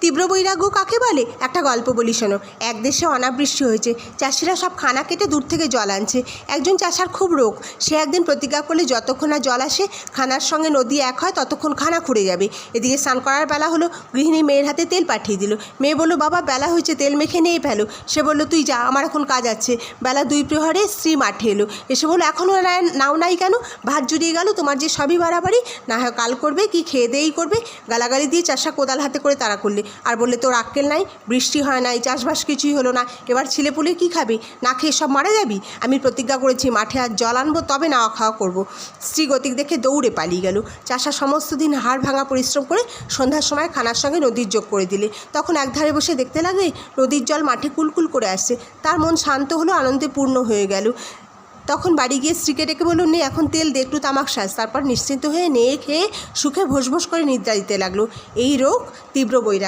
তীব্র বৈরাগ্য কাকে বলে? একটা গল্প বলি শোনো। এক দেশে অনাবৃষ্টি হয়েছে। চাষিরা সব খানা কেটে দূর থেকে জল আনছে। একজন চাষার খুব রোগ। সে একদিন প্রতিজ্ঞা করলে যতক্ষণ না জল আসে খানার সঙ্গে নদী এক হয় ততক্ষণ খানা খুঁড়ে যাবে। এদিকে স্নান করার বেলা হলো, গৃহিণী মেয়ের হাতে তেল পাঠিয়ে দিল। মেয়ে বলল, বাবা বেলা হয়েছে, তেল মেখে নিয়ে ফেলো। সে বলল, তুই যা, আমার এখন কাজ আছে। বেলা 2 প্রহরে স্ত্রী মাঠে এলো। এসে বলল, এখনও নাও নাই কেন? ভাত জুড়িয়ে গেল, তোমার যে সবই বাড়াবাড়ি, না হয় কাল করবে, কি খেয়ে দেই করবে। গালাগালি দিয়ে চাষা কোদাল হাতে করে তাড়া করলে। আর বললে, তোর আক্কেল নাই, বৃষ্টি হয় নাই, চাষবাস কিছুই হলো না, এবার ছেলেপুলে কী খাবে? না খেয়ে সব মারা যাবি? আমি প্রতিজ্ঞা করেছি মাঠে আর জল আনবো, তবে নাওয়া খাওয়া করবো। স্ত্রী গতিক দেখে দৌড়ে পালিয়ে গেল। চাষা সমস্ত দিন হাড় ভাঙা পরিশ্রম করে সন্ধ্যার সময় খানার সঙ্গে নদীর যোগ করে দিলে। তখন একধারে বসে দেখতে লাগলে নদীর জল মাঠে কুলকুল করে আসছে। তার মন শান্ত হলো, আনন্দে পূর্ণ হয়ে গেল। তখন বাড়ি গিয়ে স্ত্রীকে ডেকে বলল, নে এখন তেল দে, একটু তামাক সাজ। তারপর নিশ্চিন্ত হয়ে খেয়ে সুখে ভোস ভোস করে নিদ্রা দিতে লাগলো। এই রোগ তীব্র বৈরাগ্য।